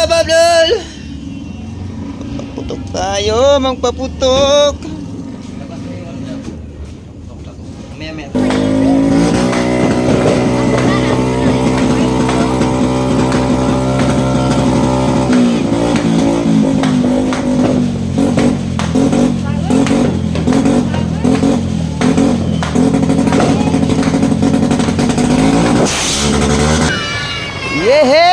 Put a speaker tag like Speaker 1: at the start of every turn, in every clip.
Speaker 1: Pablo! Magpaputok tayo, magpaputok. Maya.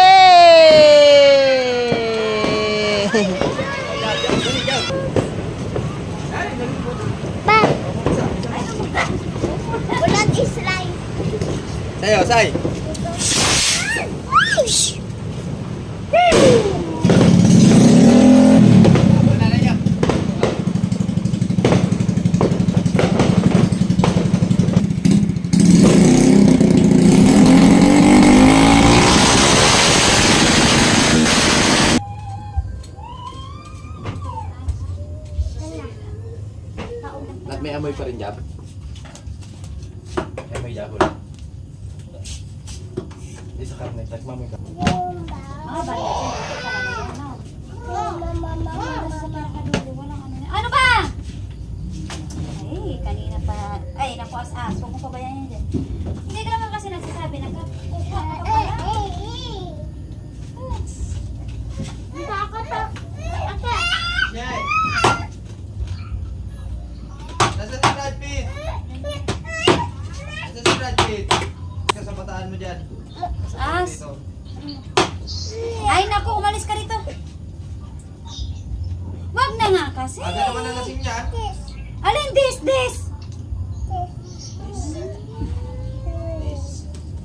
Speaker 1: Sayo, say.
Speaker 2: May amoy pa rin jab. May amoy jab. Isa ka na, tagmamoy ka.
Speaker 3: Ano ba? Ay, kanina pa. Ay, naku as-as. Huwag mo pabayaan yan dyan. Hindi ka naman kasi nagsasabi. Nagkakuha ka pa pala.
Speaker 1: Yay! Nasa si Brad Pitt? Nasa si Brad Pitt? Kasabataan mo dyan.
Speaker 3: As. Ay, naku. Umalis ka rito. Wag na nga kasi.
Speaker 1: Aga naman na lasing niya.
Speaker 3: Alin, this?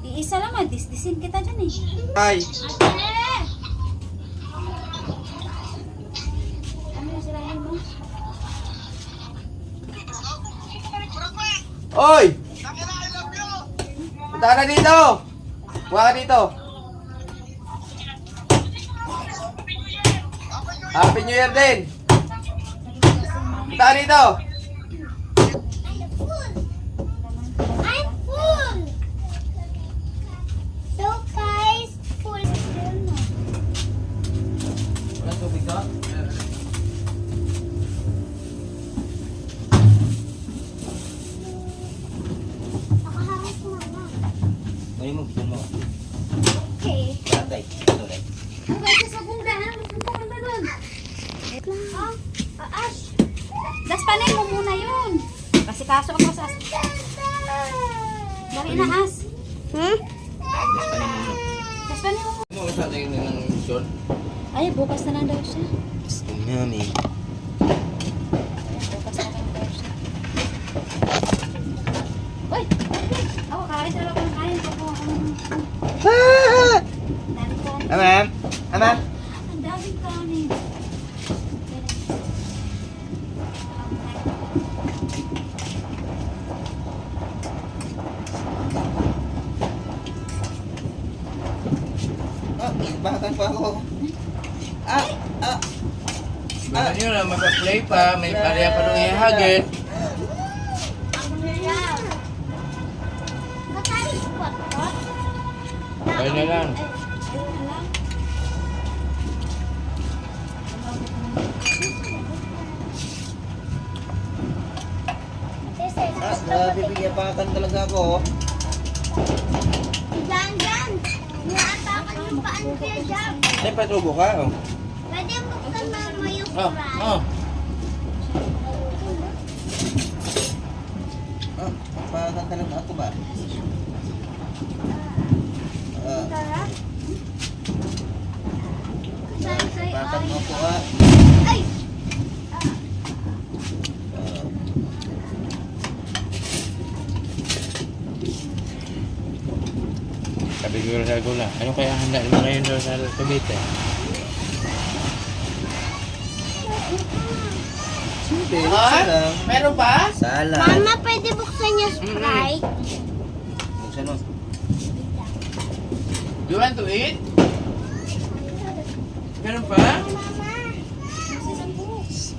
Speaker 3: Iisa lang ah. Dis-disin kita dyan eh.
Speaker 1: Ay!
Speaker 3: Ano yung sirahin mo?
Speaker 1: Oy! Punta ka na dito! Kuha ka dito! Happy New Year din! Punta ka dito!
Speaker 4: I'm full. So guys, full.
Speaker 1: Walang tubig ka?
Speaker 4: Nakaharap mo na.
Speaker 1: Ngayon mo, bitan mo.
Speaker 4: Okay.
Speaker 1: Tatay, tuloy.
Speaker 3: Ang ganda sa bungga ha? Saan pa kanta doon?
Speaker 4: Ash.
Speaker 3: Daspanin mo muna yun. Kasi kaso ako sa as. Dali na as. Daspanin mo.
Speaker 1: Ano sa atin ng short?
Speaker 3: Ay, bukas na lang daw siya.
Speaker 1: Mami.
Speaker 3: Bukas na lang daw siya. Uy! Ako, kain talaga ko ng kain. Dami kanin.
Speaker 1: Amam? Amam?
Speaker 3: Ang daming kanin.
Speaker 1: Oh, ibakan pa ako. Ah!
Speaker 2: Baka nyo na mag-play pa, may pareha pa nung ihagit.
Speaker 4: Matali spot ko.
Speaker 2: Kaya na lang.
Speaker 1: Bibigyan pa talaga ako.
Speaker 4: Diyan. Inaatakan yung paan kaya dyan.
Speaker 1: Ay, patubo ka. Oh.
Speaker 4: Pwede buksan mo yung
Speaker 2: Oh,
Speaker 4: fry.
Speaker 2: oh.
Speaker 1: Oh, pakan talaga ako ba?
Speaker 4: Sarap. Say,
Speaker 1: Pakan mo
Speaker 4: ay.
Speaker 1: ako ha.
Speaker 4: Ay!
Speaker 2: Sabi ko sa gula, ano kaya handa naman ngayon doon sa Cavite?
Speaker 1: Sube,
Speaker 2: Ah?
Speaker 1: salang.
Speaker 2: Meron pa?
Speaker 1: Salang.
Speaker 4: Mama, pwede buksan yung Sprite?
Speaker 1: Buksan mo.
Speaker 2: Do you want to eat? Meron pa?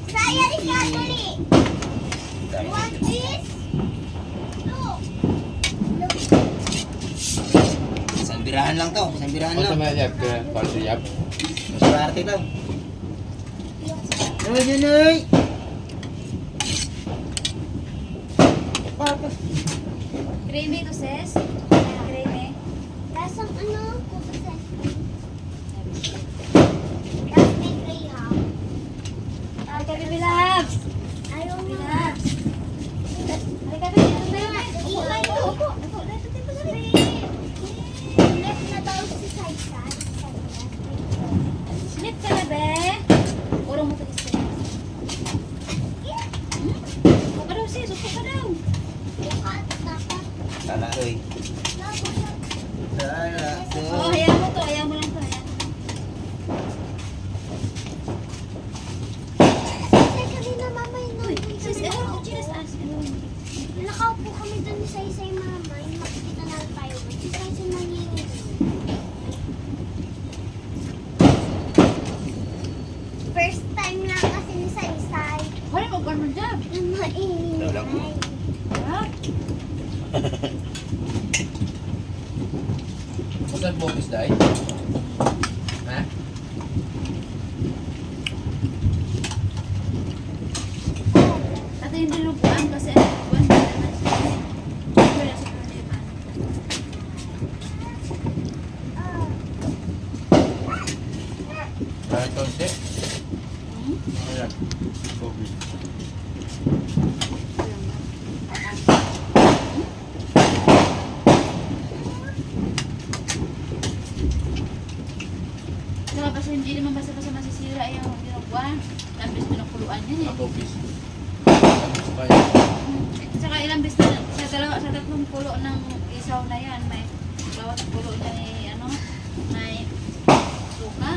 Speaker 4: Saya di Katuli. What is? Look.
Speaker 1: Isang birahan lang to. Isang birahan
Speaker 2: O sa
Speaker 1: lang.
Speaker 2: mga yab ka, para sa yab.
Speaker 1: Masarap. Arte lang. Ay!
Speaker 3: Creamy to sis. Creamy.
Speaker 4: Tapos ang ano, kukusin. Tapos may greyhound.
Speaker 3: Halika, baby loves.
Speaker 4: Ayaw
Speaker 3: Baby
Speaker 4: mo.
Speaker 3: loves. Halika, baby. Ano ba yun?
Speaker 4: Iwan
Speaker 3: Upo,
Speaker 4: mo.
Speaker 3: upo. Upo. Dito, dito, dito.
Speaker 4: Left na daw si Sai-Sai.
Speaker 3: Snip ka na, be. Urong mo ito isip. Upo ka daw, sis. Upo ka daw.
Speaker 4: Bukat, dapat.
Speaker 1: Sana, oy.
Speaker 4: Nabuhat.
Speaker 1: Sana,
Speaker 3: Oo, hayaan mo to. Hayaan mo lang to. Hayaan mo.
Speaker 4: Sai, kanina mama yung
Speaker 3: Uy,
Speaker 4: nandun
Speaker 3: sis,
Speaker 4: kami.
Speaker 3: ewan ko, cheers. Ah,
Speaker 4: Nakaupo kami dun ni Sai-Sai mama. Yung makikita na tayo. Si Sai-Sai nanginginig. First time lang kasi ni Sai-Sai.
Speaker 3: Wala mo, parang job.
Speaker 4: Yung mainit.
Speaker 1: Wala ko.
Speaker 3: Ha?
Speaker 2: Saan mo office dahil? Ha?
Speaker 3: At hindi lupuan kasi buwan na naman siya. Wala sa problema.
Speaker 2: Bakit konti? Wala. Office.
Speaker 3: Saka kasi hindi naman basta-basta masisira yung ginagawa. Tapos pinakuluan yan eh.
Speaker 2: Ang office. Sabi ko kaya.
Speaker 3: Saka ilang bis na, sa tatlong pulo ng isaw na yan, may bawat pulo niya may ano, may suka.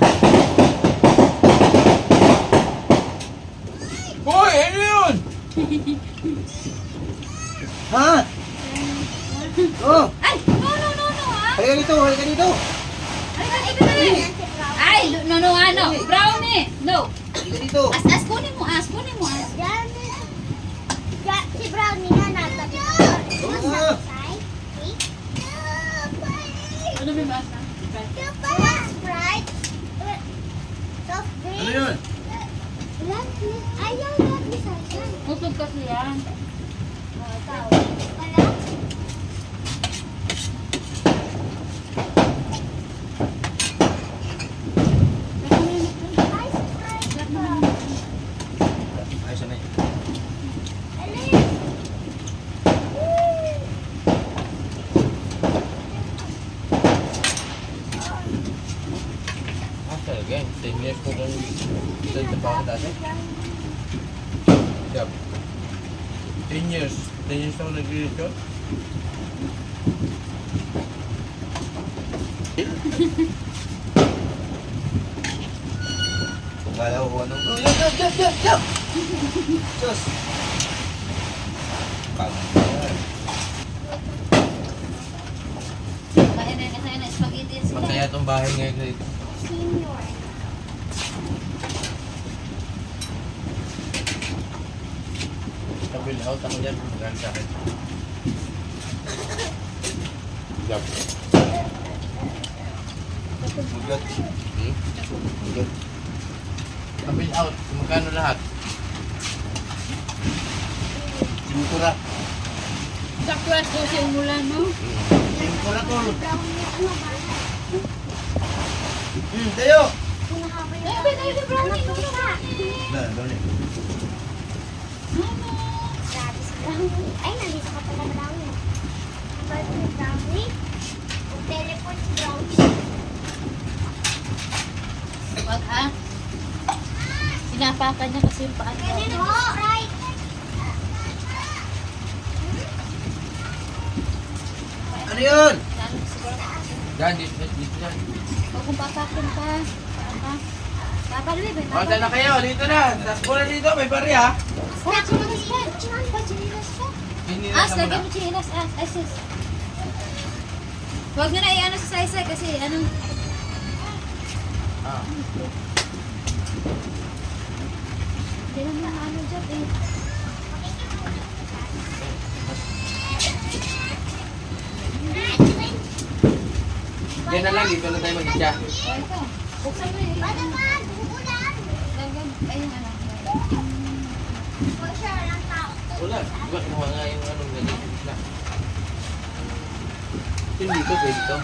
Speaker 2: Hoy! Ano yun?
Speaker 1: Ha? Oh!
Speaker 3: Ay! No, no, no, no, ha?
Speaker 1: Halika dito, halika dito!
Speaker 3: Ay, dito na eh. Ay, no, no, ano? Brownie! No!
Speaker 1: Halika dito!
Speaker 3: As, kunin mo, as.
Speaker 4: Yan. Yan, si Brownie na nasa
Speaker 1: Oo.
Speaker 4: Sai. See?
Speaker 3: Ano ba yung as?
Speaker 4: Sprite. Soft drink.
Speaker 1: Ano yun?
Speaker 4: Ayaw lang ni Sai-Sai.
Speaker 3: Usog kasi yan.
Speaker 4: Ikaw. Wala? Ay, Sprite ka.
Speaker 1: Ayos na yun.
Speaker 4: Alin?
Speaker 2: Ah, talaga. 10 years ko doon. Dito pa ako dati. Yup. 10 years. 10 years ako nag-research.
Speaker 1: Kung kala ko kung anong... Oh, yup! Sus! Pagod.
Speaker 3: Kain na kasi na spaghetti yan sila.
Speaker 2: Masaya itong bahay ngayon dito.
Speaker 4: Senior.
Speaker 2: Kabil out ako dyan. Magaan sa akin. Yup.
Speaker 1: Bugot.
Speaker 2: Hmm?
Speaker 1: Bugot.
Speaker 2: Kabil out. Magkano lahat?
Speaker 1: Sintura.
Speaker 3: Sakto as daw siya umulan, no?
Speaker 1: Sintura ko.
Speaker 4: Brownie, ano ba?
Speaker 1: Tayo!
Speaker 4: Kung nakakayo.
Speaker 3: Ay, tayo, Brownie.
Speaker 4: Ano pa?
Speaker 1: Na, doon eh.
Speaker 4: Grabe si Brownie. Ay, nandito ka pala, Brownie. Bye, Brownie. Teleport si Brownie.
Speaker 3: Wag ha? Sinapakan niya kasi yung paan.
Speaker 4: Ganun mo, right?
Speaker 1: Ano yun?
Speaker 2: Dyan, dito dyan.
Speaker 3: Huwag kong papakin pa. Papa. Papa, Louie, may
Speaker 2: O,
Speaker 3: papa.
Speaker 2: saan na kayo? Dito na. Tapos ko na dito. May bari ha.
Speaker 3: Oh, chinilas pa. Chinilas pa.
Speaker 2: Hindi
Speaker 3: As,
Speaker 2: na muna.
Speaker 3: lagyan mo chinilas. As, as, as. Huwag na i-ano sa Sai-Sai kasi anong...
Speaker 2: Ah.
Speaker 3: Hindi naman ano dyan eh.
Speaker 2: Diyan na lang. Dito na tayo mag-isya.
Speaker 3: Oh, ito. Buksan mo eh.
Speaker 4: Paano ba? Uulan.
Speaker 3: Ayun ano.
Speaker 4: For sure, ang tao.
Speaker 2: Wala. Diba kinuha nga yung anong ganito na. Yung dito, pwede to.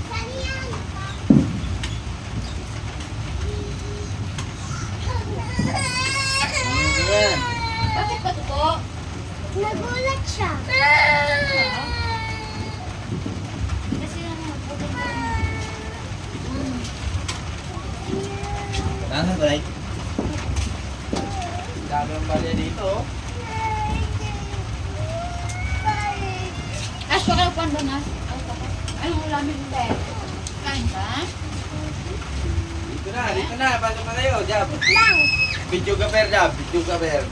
Speaker 4: Saan yan?
Speaker 2: Yan.
Speaker 3: Bakit ba ito?
Speaker 4: Nagulat siya.
Speaker 3: Kasi ano,
Speaker 2: Ano ba? Dami ang balya dito. Oh.
Speaker 3: As pa kayo pang donas. Anong ulamin mo? Kain ba?
Speaker 2: Dito na. Pasok na kayo. Jab.
Speaker 4: Lang.
Speaker 2: Video ka per, Jab. Video ka per.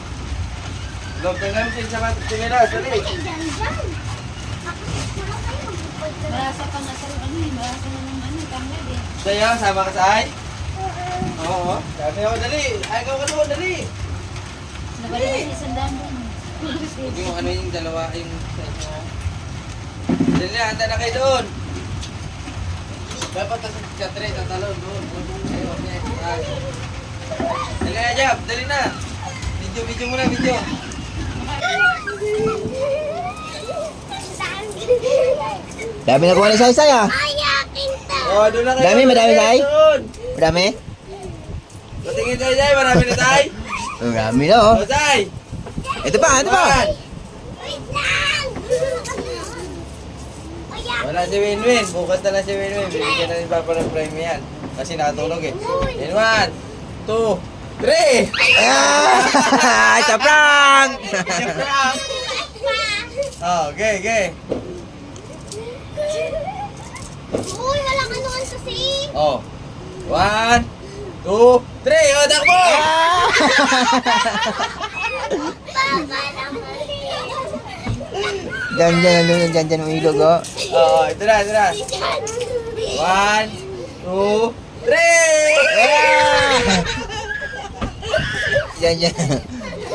Speaker 2: Log na namin sa mga tingin dali.
Speaker 4: Diyan. Wala kayo.
Speaker 3: Marasa pa nga sa ano eh. Marasa na ng ano. Kamay din.
Speaker 2: Sa'yo, sama ka sa ay? Oo. Sabi ako, dali. Ay, ikaw ka doon, dali.
Speaker 3: Nabalik kasi isang daan doon.
Speaker 2: Huwag yung ano yung dalawa, yung sa inyo. Dali na, handa na kayo doon. Dapat sa tre, tatalon doon. Ayun, okay. Dali na, Jab. Dali na. Video muna, video.
Speaker 1: Dami na kuha ni Say ah.
Speaker 4: Ay, akin to.
Speaker 2: Oh, doon na kayo.
Speaker 1: Madami Say?
Speaker 2: Doon.
Speaker 1: Madami?
Speaker 2: Patingin tayo, Say. Marami na tayo.
Speaker 1: Marami na oh.
Speaker 2: Oh, Say.
Speaker 1: Ito pa.
Speaker 2: One.
Speaker 4: Wait lang. Ay, akin.
Speaker 2: Wala si Winwin. Bukas na lang si Winwin. Binigyan na ni Papa ng prime yan. Kasi nakatulog eh. In 1, 2, 3!
Speaker 1: Ah! It's a prank!
Speaker 2: Oh, okay.
Speaker 4: Uy, wala ka noon sa sink.
Speaker 2: Oh. 1, 2, 3! Oh, takbo!
Speaker 4: Baba naman.
Speaker 1: Diyan ang ilog oh.
Speaker 2: Oh, ito na. 1, 2, 3!
Speaker 1: Diyan.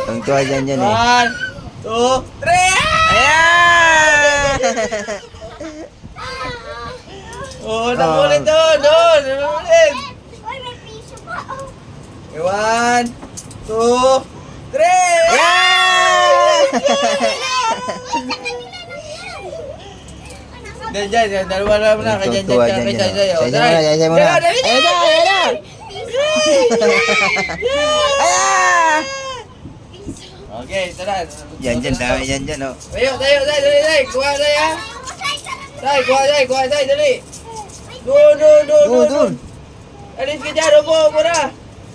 Speaker 1: Ang tuwa dyan eh.
Speaker 2: 1, 2, 3!
Speaker 1: Ayan!
Speaker 2: Oh, nakulit doon! Nakulit!
Speaker 4: Uy, may piso pa. Oh.
Speaker 2: 1, 2, 3!
Speaker 1: Ayan!
Speaker 2: Diyan, dalawa lang na. Kaya
Speaker 1: Tuwa
Speaker 2: dyan,
Speaker 1: dyan,
Speaker 2: kaya
Speaker 1: dyan,
Speaker 2: sa'yo.
Speaker 1: oh. Say muna.
Speaker 2: Dali!
Speaker 1: Ayan!
Speaker 2: Okay, ito na.
Speaker 1: Dami dyan oh.
Speaker 2: Tayo, dali. Kuha tayo, ha? Kuha tayo, dali. Doon. Alis ka dyan, upo na.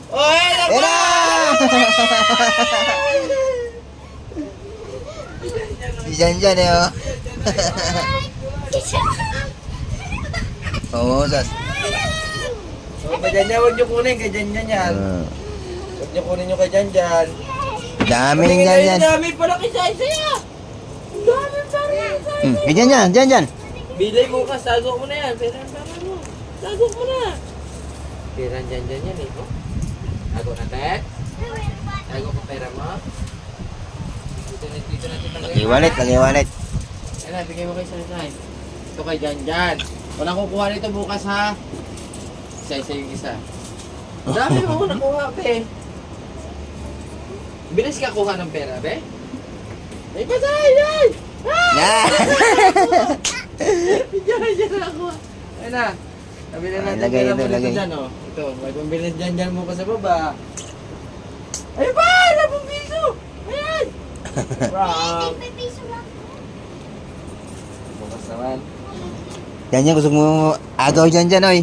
Speaker 2: Oh, ayan,
Speaker 1: Ayan na! Dyan eh oh. Oo, sas.
Speaker 2: Oh, kay Janjan, huwag niyo kunin. Kay Janjan yan. Huwag niyo kunin yung kay Janjan.
Speaker 1: Dami rin yan.
Speaker 2: Dami pala kay Saya. Dami pa rin.
Speaker 1: Dyan.
Speaker 2: Bilay bukas, tago mo na yan. Peran mo. Tago mo na. Peran Janjan yan eh. Oh. Tago na, Tek. Tago ko pera mo. Dito natin
Speaker 1: Lagi wallet.
Speaker 2: Ayan, bigay mo kay Saysay. Ito kay Janjan. Walang kukuha nito bukas ha. Isa yung isa. Dami mo nakuha, be. Bilis ka kuha ng pera, be. Ay, patay! Ay!
Speaker 1: Yeah.
Speaker 2: Diyan na nakuha. Ayun na. Nabili natin
Speaker 1: Lagay
Speaker 2: pera
Speaker 1: ito,
Speaker 2: mo dito
Speaker 1: lagay.
Speaker 2: dyan, oh. Ito, may pambilis dyan mo pa sa baba. Ay ba! 10 piso! Ayan! Prank!
Speaker 4: May piso lang.
Speaker 2: Bukas naman.
Speaker 1: Dyan, gusto mo agaw dyan, oy.